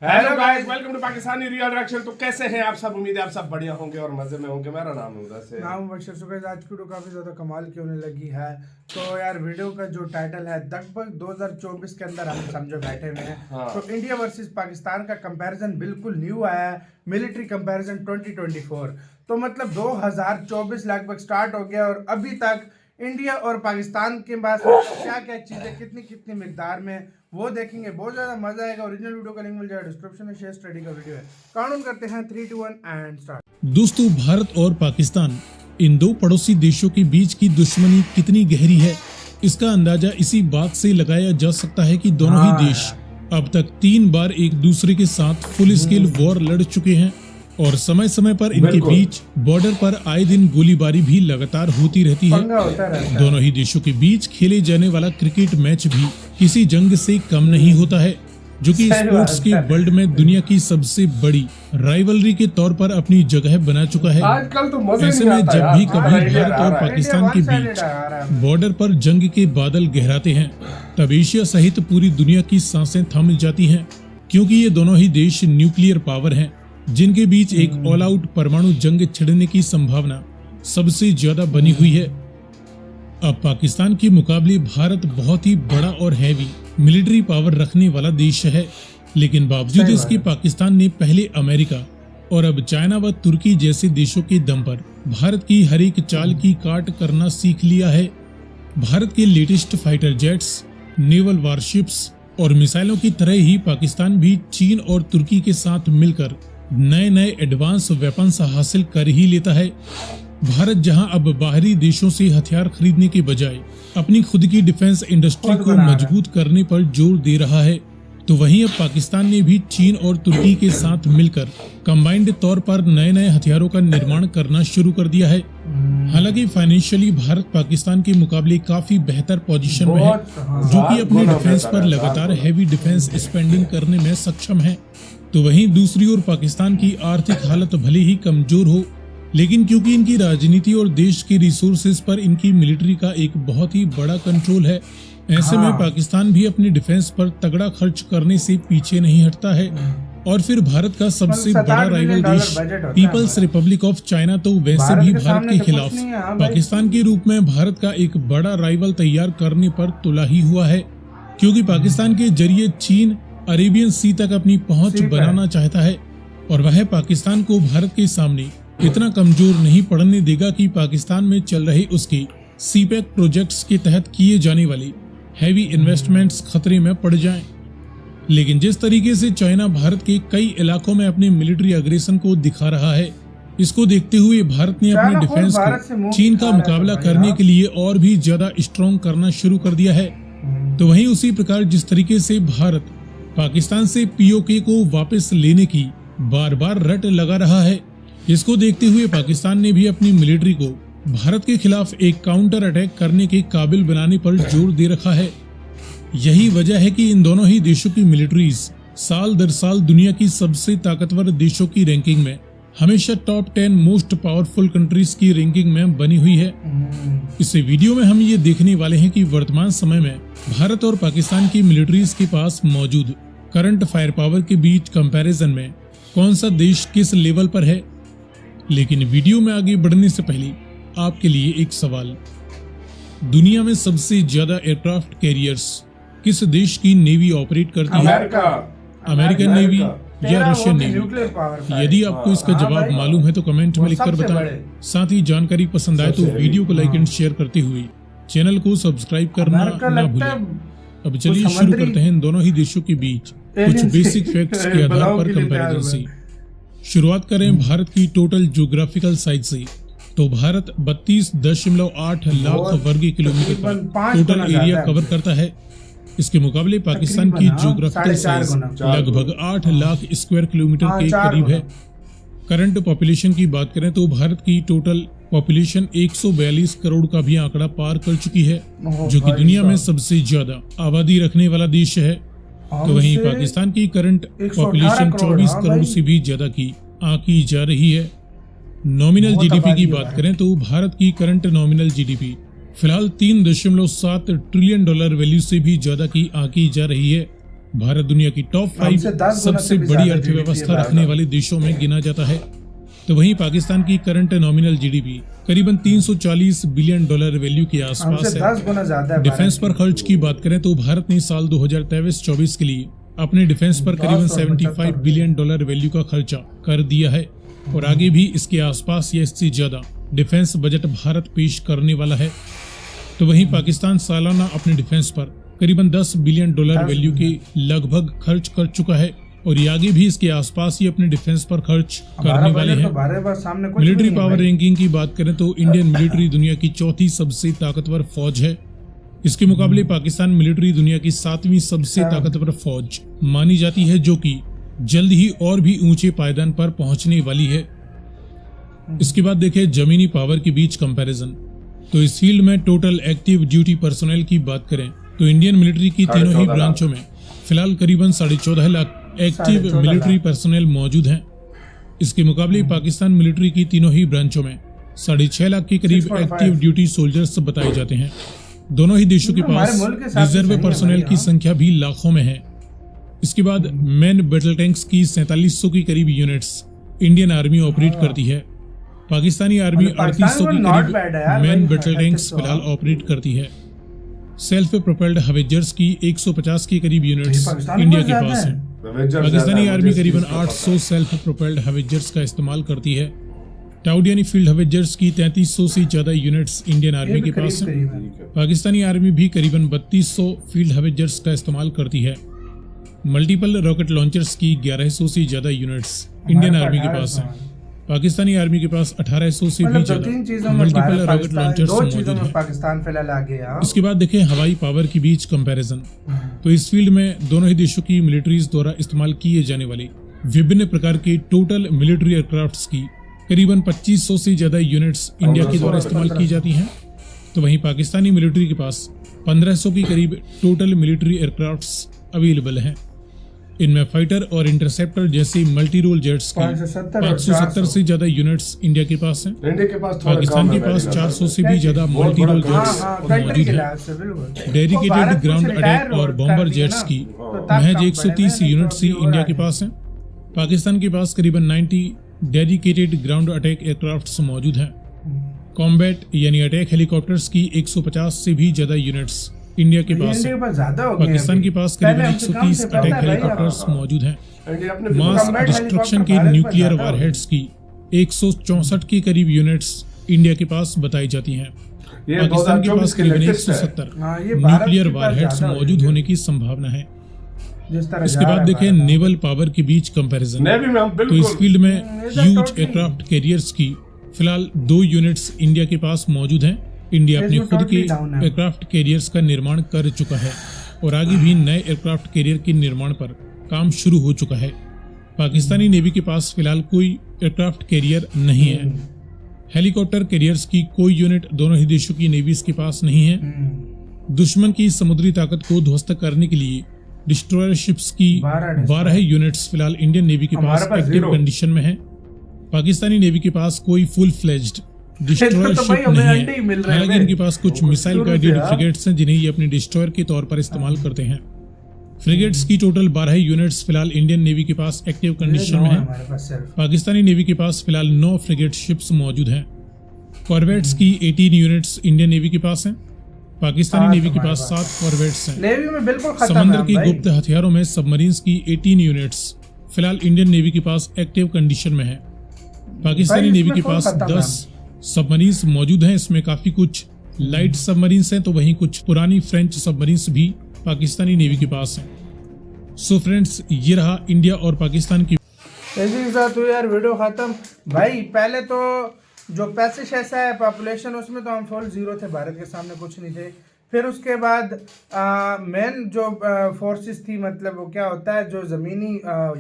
Hello guys, welcome to Pakistani real reaction. तो कैसे हैं आप सब? उम्मीद है आप सब बढ़िया होंगे और मजे में होंगे। मेरा नाम है उधर से नाम बशर सुगैज। आज की वीडियो काफी ज्यादा कमाल की होने लगी है। तो यार वीडियो का जो टाइटल है लगभग 2024 के अंदर हम समझो बैठे हुए हैं। हाँ। तो इंडिया वर्सेस पाकिस्तान का कंपैरिजन बिल्कुल न्यू आया है, मिलिट्री कंपैरिजन 2024। तो मतलब 2024 लगभग स्टार्ट हो गया और अभी तक इंडिया और पाकिस्तान के पास क्या क्या चीजें कितनी कितनी मिकदार में वो देखेंगे। बहुत ज्यादा मजा आएगा। ओरिजिनल वीडियो का लिंक मिल जाएगा डिस्क्रिप्शन में। शेयर स्टडी का वीडियो है। काउंट करते हैं 3, 2, 1 एंड स्टार्ट। दोस्तों, भारत और पाकिस्तान इन दो पड़ोसी देशों के बीच की दुश्मनी कितनी गहरी है, इसका अंदाजा इसी बात से लगाया जा सकता है कि दोनों ही देश अब तक 3 बार एक दूसरे के साथ फुल स्केल वॉर लड़ चुके हैं और समय समय पर इनके बीच बॉर्डर पर आए दिन गोलीबारी भी लगातार होती रहती है। दोनों ही देशों के बीच खेले जाने वाला क्रिकेट मैच भी किसी जंग से कम नहीं होता है, जो कि स्पोर्ट्स के वर्ल्ड में दुनिया की सबसे बड़ी राइवलरी के तौर पर अपनी जगह बना चुका है। आजकल तो मजा ऐसे में जब भी कभी भारत और पाकिस्तान के बीच बॉर्डर पर जंग के बादल गहराते हैं, तब एशिया सहित पूरी दुनिया की सांसें थम जाती हैं, क्योंकि ये दोनों ही देश न्यूक्लियर पावर हैं, जिनके बीच एक ऑल आउट परमाणु जंग छिड़ने की संभावना सबसे ज्यादा बनी हुई है। अब पाकिस्तान के मुकाबले भारत बहुत ही बड़ा और हैवी मिलिट्री पावर रखने वाला देश है, लेकिन बावजूद इसके पाकिस्तान ने पहले अमेरिका और अब चाइना व तुर्की जैसे देशों के दम पर भारत की हर एक चाल की काट करना सीख लिया है। भारत के latest fighter jets, naval warships और मिसाइलों की तरह ही पाकिस्तान भी चीन और तुर्की के साथ मिलकर नए नए एडवांस वेपन्स हासिल कर ही लेता है। भारत जहां अब बाहरी देशों से हथियार खरीदने के बजाय अपनी खुद की डिफेंस इंडस्ट्री को मजबूत करने पर जोर दे रहा है, तो वहीं अब पाकिस्तान ने भी चीन और तुर्की के साथ मिलकर कंबाइंड तौर पर नए नए हथियारों का निर्माण करना शुरू कर दिया है। हालांकि फाइनेंशियली भारत पाकिस्तान के मुकाबले काफी बेहतर पोजीशन में है, जो कि अपने डिफेंस पर लगातार हैवी डिफेंस स्पेंडिंग करने में सक्षम है। तो वहीं दूसरी ओर पाकिस्तान की आर्थिक हालत भले ही कमजोर हो, लेकिन क्योंकि इनकी राजनीति और देश के रिसोर्सेज पर इनकी मिलिट्री का एक बहुत ही बड़ा कंट्रोल है, ऐसे में पाकिस्तान भी अपनी डिफेंस पर तगड़ा खर्च करने से पीछे नहीं हटता है। और फिर भारत का सबसे बड़ा राइवल देश पीपल्स रिपब्लिक ऑफ चाइना तो वैसे भी भारत के खिलाफ पाकिस्तान के रूप में भारत का एक बड़ा राइवल तैयार करने पर तुला ही हुआ है, क्योंकि पाकिस्तान के जरिए चीन अरेबियन सी तक अपनी पहुंच बनाना चाहता है और वह पाकिस्तान को भारत के सामने इतना कमजोर नहीं पड़ने देगा कि पाकिस्तान में चल रहे उसके सीपैक प्रोजेक्ट्स के तहत किए जाने वाले हैवी इन्वेस्टमेंट्स खतरे में पड़ जाएं। लेकिन जिस तरीके से चाइना भारत के कई इलाकों में अपने मिलिट्री अग्रेशन को दिखा रहा है, इसको देखते हुए भारत ने अपने डिफेंस को चीन का मुकाबला करने के लिए और भी ज्यादा स्ट्रॉन्ग करना शुरू कर दिया है। तो वहीं उसी प्रकार जिस तरीके से भारत पाकिस्तान से पीओके को वापस लेने की बार बार रट लगा रहा है, इसको देखते हुए पाकिस्तान ने भी अपनी मिलिट्री को भारत के खिलाफ एक काउंटर अटैक करने के काबिल बनाने पर जोर दे रखा है। यही वजह है कि इन दोनों ही देशों की मिलिट्रीज साल दर साल दुनिया की सबसे ताकतवर देशों की रैंकिंग में हमेशा टॉप 10 मोस्ट पावरफुल कंट्रीज की रैंकिंग में बनी हुई है। इस वीडियो में हम ये देखने वाले हैं कि वर्तमान समय में भारत और पाकिस्तान की मिलिट्रीज के पास मौजूद करंट फायर पावर के बीच कंपैरिजन में कौन सा देश किस लेवल पर है। लेकिन वीडियो में आगे बढ़ने से पहले आपके लिए एक सवाल, दुनिया में सबसे ज्यादा एयरक्राफ्ट कैरियर्स किस देश की नेवी ऑपरेट करती है? अमेरिकन नेवी या रशियन नेवी? यदि आपको इसका जवाब मालूम है तो कमेंट में लिखकर बताएं। साथ ही जानकारी पसंद आए तो वीडियो को लाइक एंड शेयर करते हुए चैनल को सब्सक्राइब करना ना भूलें। अब चलिए शुरू करते हैं इन दोनों ही देशों के बीच कुछ बेसिक फैक्ट्स के आधार पर कंपैरिजन से। शुरुआत करें भारत की टोटल ज्योग्राफिकल साइज से, तो भारत 32.8 लाख वर्ग किलोमीटर का टोटल एरिया कवर करता है। इसके मुकाबले पाकिस्तान की ज्योग्राफिकल साइज लगभग 8 लाख स्क्वायर किलोमीटर के करीब है। करंट पॉपुलेशन की बात करें तो भारत की टोटल पॉपुलेशन 142 करोड़ का भी आंकड़ा पार कर चुकी है, जो कि दुनिया में सबसे ज्यादा आबादी रखने वाला देश है। तो वहीं पाकिस्तान की करंट पॉपुलेशन 24 करोड़ से भी ज्यादा की आंकी जा रही है। नॉमिनल जीडीपी की बात करें तो भारत की करंट नॉमिनल जीडीपी फिलहाल $3.7 ट्रिलियन वैल्यू से भी ज्यादा की आंकी जा रही है, भारत दुनिया की टॉप 5 हमसे 10 गुना सबसे से भी बड़ी ज्यादा अर्थव्यवस्था GDP है रखने वाले देशों में गिना जाता है। तो वहीं पाकिस्तान की करंट नॉमिनल जीडीपी करीबन 340 बिलियन डॉलर वैल्यू के आसपास हमसे है। 10 गुना ज्यादा है डिफेंस पर खर्च की बात करें तो भारत ने साल 2023-24 के लिए अपने डिफेंस पर करीबन 75 बिलियन डॉलर वैल्यू का खर्चा कर दिया है और आगे भी इसके आसपास या इससे ज्यादा डिफेंस बजट भारत पेश करने वाला है। तो वहीं पाकिस्तान सालाना अपने डिफेंस पर करीबन 10 बिलियन डॉलर वैल्यू के लगभग खर्च कर चुका है और ये आगे भी इसके आसपास ही अपने डिफेंस पर खर्च करने वाले हैं। मिलिट्री पावर रैंकिंग की बात करें तो इंडियन मिलिट्री दुनिया की चौथी सबसे ताकतवर फौज है। इसके मुकाबले पाकिस्तान मिलिट्री दुनिया की 7वीं सबसे ताकतवर फौज मानी जाती है, जो कि जल्द ही और भी ऊंचे पायदान पर पहुंचने वाली है। इसके बाद देखें जमीनी पावर के बीच कंपैरिजन। तो इस फील्ड में टोटल एक्टिव ड्यूटी पर्सोनेल की बात करें तो इंडियन मिलिट्री की तीनों ही ब्रांचों में फिलहाल करीबन 14.5 लाख एक्टिव मिलिट्री पर्सोनेल मौजूद हैं। इसके मुकाबले पाकिस्तान मिलिट्री की तीनों ही ब्रांचों में 6.5 लाख के करीब एक्टिव ड्यूटी सोल्जर्स बताए जाते हैं। दोनों ही देशों के पास रिजर्व पर्सोनेल की संख्या भी लाखों में है। इसके बाद मैन बैटल टैंक्स की 4700 की करीब यूनिट्स इंडियन आर्मी ऑपरेट करती है। पाकिस्तानी आर्मी 3800 की करीब मैन बैटल टैंक्स फिलहाल ऑपरेट करती है। सेल्फ प्रोपेल्ड हवेजर्स की 150 के करीब यूनिट्स इंडिया के पास हैं। पाकिस्तानी आर्मी करीबन 800 सेल्फ प्रोपेल्ड हवेजर्स का इस्तेमाल करती है। टाउडियानी फील्ड हवेजर्स की 3300 से ज्यादा यूनिट्स इंडियन आर्मी के पास हैं। पाकिस्तानी आर्मी भी करीबन 3200 फील्ड हवेजर्स का इस्तेमाल करती है। मल्टीपल रॉकेट लॉन्चर्स की 1100 से ज्यादा यूनिट्स इंडियन आर्मी के पास हैं। पाकिस्तानी आर्मी के पास 1800 से भी ज्यादा मल्टीपल रॉकेट लॉन्चर्स मौजूद हैं। पाकिस्तान फिलहाल आगे है। इसके बाद देखें हवाई पावर के बीच कंपैरिजन। तो इस फील्ड में दोनों ही देशों की मिलिट्रीज द्वारा इस्तेमाल किए जाने वाले विभिन्न प्रकार के टोटल मिलिट्री एयरक्राफ्ट्स की करीबन 2500 से ज्यादा यूनिट्स इंडिया के द्वारा इस्तेमाल की जाती हैं। तो वहीं पाकिस्तानी मिलिट्री के पास 1500 के करीब टोटल मिलिट्री एयरक्राफ्ट्स अवेलेबल हैं। इनमें फाइटर और इंटरसेप्टर जैसे मल्टी रोल जेट्स की 570 से ज्यादा यूनिट्स इंडिया के पास हैं। पाकिस्तान के पास 400 से भी ज्यादा मल्टी रोल जेट्स मौजूद हैं। डेडिकेटेड ग्राउंड अटैक और बॉम्बर जेट्स की महज 130 यूनिट्स ही इंडिया के पास हैं। पाकिस्तान के पास करीबन 90 डेडिकेटेड ग्राउंड अटैक एयरक्राफ्ट्स मौजूद हैं। कॉम्बैट यानी अटैक हेलीकॉप्टर्स की 150 से भी ज्यादा यूनिट्स इंडिया के पास है। पाकिस्तान के पास करीबन 130 अटैक हेलीकॉप्टर्स मौजूद हैं। मास डिस्ट्रक्शन के न्यूक्लियर वारहेड्स की 164 के करीब यूनिट्स इंडिया के पास बताई जाती हैं। पाकिस्तान के पास करीबन 170 न्यूक्लियर वारहेड्स मौजूद होने की संभावना है। इसके बाद देखें नेवल पावर के बीच कंपैरिजन। तो इस फील्ड में ह्यूज एयरक्राफ्ट कैरियर्स की फिलहाल 2 यूनिट्स इंडिया के पास मौजूद हैं। इंडिया अपने खुद के एयरक्राफ्ट कैरियर्स का निर्माण कर चुका है और आगे भी नए एयरक्राफ्ट कैरियर के निर्माण पर काम शुरू हो चुका है। पाकिस्तानी नेवी के पास फिलहाल कोई एयरक्राफ्ट कैरियर नहीं है। हेलीकॉप्टर कैरियर्स की कोई यूनिट दोनों ही देशों की नेवीज के पास नहीं है। दुश्मन की समुद्री ताकत को ध्वस्त करने के लिए डिस्ट्रॉयर शिप्स की 12 यूनिट्स फिलहाल इंडियन नेवी के पास एक्टिव कंडीशन में है। पाकिस्तानी नेवी के पास कोई फुल फ्लेज्ड डिस्ट्रॉयर शिप नहीं है। हालांकि इनके पास कुछ मिसाइल गाइडेड फ्रिगेट्स हैं जिन्हें ये अपने डिस्ट्रॉयर के तौर पर इस्तेमाल करते हैं। फ्रिगेट्स की टोटल 12 यूनिट्स फिलहाल इंडियन नेवी के पास एक्टिव कंडीशन में है। पाकिस्तानी नेवी के पास फिलहाल 9 फ्रिगेट शिप्स मौजूद हैं। कॉर्वेट्स की 18 यूनिट्स इंडियन नेवी के पास हैं। पाकिस्तानी नेवी के पास 7 कॉर्वेट्स हैं। समंदर की गुप्त हथियारों में सबमरीन्स की 18 यूनिट्स फिलहाल इंडियन नेवी के पास एक्टिव कंडीशन में है। पाकिस्तानी नेवी के पास 10 सबमरीन्स मौजूद हैं। इसमें काफी कुछ लाइट सबमरीन्स हैं तो वहीं कुछ पुरानी फ्रेंच सबमरीन्स भी पाकिस्तानी नेवी के पास हैं। सो फ्रेंड्स, ये रहा इंडिया और पाकिस्तान की। इसी के साथ हुई यार वीडियो खत्म। भाई पहले तो जो पैसे शैसा है पॉपुलेशन उसमें तो हम फुल जीरो थे, भारत के सामने कुछ नहीं थे। फिर उसके बाद मेन जो फोर्सेस थी, मतलब वो क्या होता है जो ज़मीनी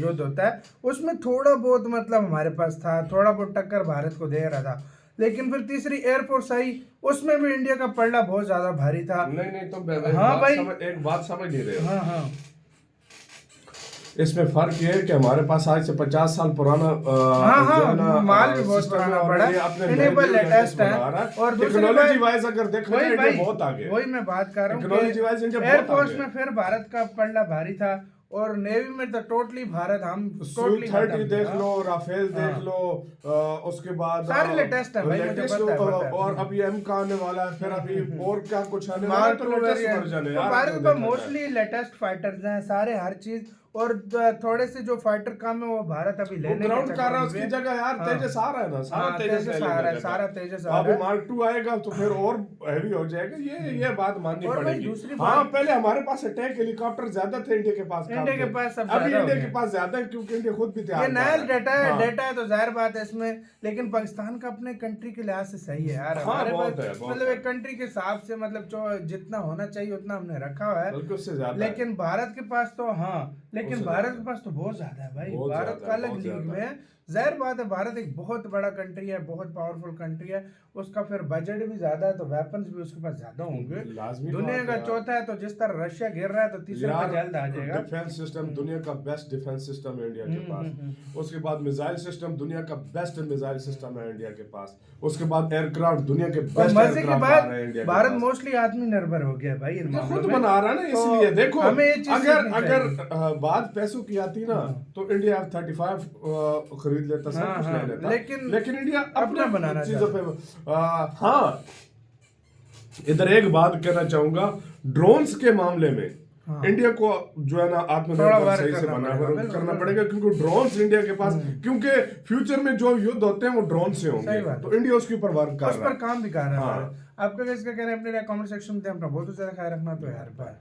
युद्ध होता है उसमें थोड़ा बहुत मतलब हमारे पास था, थोड़ा बहुत टक्कर भारत को दे रहा था। लेकिन फिर तीसरी एयरफोर्स आई, उसमें भी इंडिया का पलड़ा बहुत ज्यादा भारी था। नहीं तो हाँ भाई एक बात समझ नहीं रहे। हाँ इसमें फर्क ये है कि हमारे पास आज से 50 साल पुराना माल भी बहुत पुराना पड़ा है, लेटेस्ट है। और टेक्नोलॉजी वाइज अगर देखो बहुत आगे। वही मैं बात कर रहा हूँ, एयरफोर्स में फिर भारत का पलड़ा भारी था। और नेवी में तो टोटली भारत, हम टोटली Su-30 देख लो, राफेल देख लो, उसके बाद सारे लेटेस्ट है भाई, मुझे लेटेस्ट पता है। और अभी एम का आने वाला है, फिर अभी और क्या कुछ आने वाला है, मार्क तो टू लेटेस्ट वेरिएंट, वर्जन है तो यार। भारत तो में देखा मोस्टली लेटेस्ट फाइटर्स हैं सारे, हर चीज। और थोड़े से जो फाइटर कम है वो भारत अभी वो लेने ग्राउंड के कर रहा है, चक्कर उसकी में। जगह यार हाँ। तेजस आ रहा है ना, सारा हाँ, तेजस तेजस ले आ रहा है, लेगा। सारा तेजस आ अभी रहा है। मार्क 2 आएगा तो फिर और हैवी हो जाएगा, ये बात माननी और भाई पड़ेगी। दूसरी हाँ, बात- पहले हमारे पास अटैक हेलीकॉप्टर ज्यादा थे इंडिया के पास, काम इंडिया के थे। पास अब अभी ज्यादा हो इंडिया गए। के पास ज्यादा है, क्योंकि इंडिया खुद भी तैयार ये कर नया रहा है। डेटा है, हाँ। डेटा है तो जाहिर बात है इसमें, लेकिन पाकिस्तान का अपने कंट्री के लिहाज से सही है यार। हाँ, हमारे बहुत पास है, बहुत मतलब है। एक कंट्री के हिसाब से, मतलब जो जितना होना चाहिए उतना हमने रखा हुआ है, बल्कि उससे ज्यादा है। लेकिन भारत के पास तो हाँ, लेकिन उससे भारत ज्यादा के पास तो बहुत ज्यादा है भाई। बहुत भारत ज्यादा का है, अलग बहुत लीग ज्यादा में है। जाहिर बात है भारत एक बहुत बड़ा कंट्री है, बहुत पावरफुल कंट्री है, उसका फिर बजट भी ज्यादा है, तो वेपन्स भी उसके पास ज्यादा होंगे। लाजमी दुनिया बात का है यार। चौथा है, तो जिस तरह रशिया गिर रहा है तो तीसरा यार, पे जल्द आ जाएगा। डिफेंस सिस्टम दुनिया का बेस्ट डिफेंस सिस्टम है इंडिया के पास। उसके बाद मिसाइल सिस्टम दुनिया का बेस्ट मिसाइल सिस्टम है इंडिया के पास। उसके बाद एयरक्राफ्ट दुनिया के और बेस्ट मजे की बात, इंडिया के भारत पास। मोस्टली आत्मनिर्भर हो गया भाई इन ये मामलों खुद में। बना रहा है ना, तो इसलिए देखो, हमें ये चीज अगर सीखनी अगर चाहिए। बात पैसों की आती ना, तो इंडिया F-35 खरीद लेता, सब हाँ, कुछ ले हाँ, लेता, लेकिन इंडिया अपना अपने बनाना चीजों पे। हाँ, इधर एक बात कहना चाहूंगा, ड्रोन्स के मामले में हाँ। इंडिया को जो है ना थोड़ा आत्मनिर्भर वर्क सही से करना बना पड़ेगा, बिल्कुल, करना बिल्कुल। पड़ेगा, क्योंकि ड्रोन्स इंडिया के पास, क्योंकि फ्यूचर में जो युद्ध होते हैं वो ड्रोन से सही होंगे, बात तो इंडिया उसके ऊपर वर्क कर उस रहा पर है। काम भी कर रहा है हाँ। भारत। आपका किसका कहना है अपने कमेंट सेक्शन में, अपना बहुत ज्यादा ख्याल रखना तो यार बाय।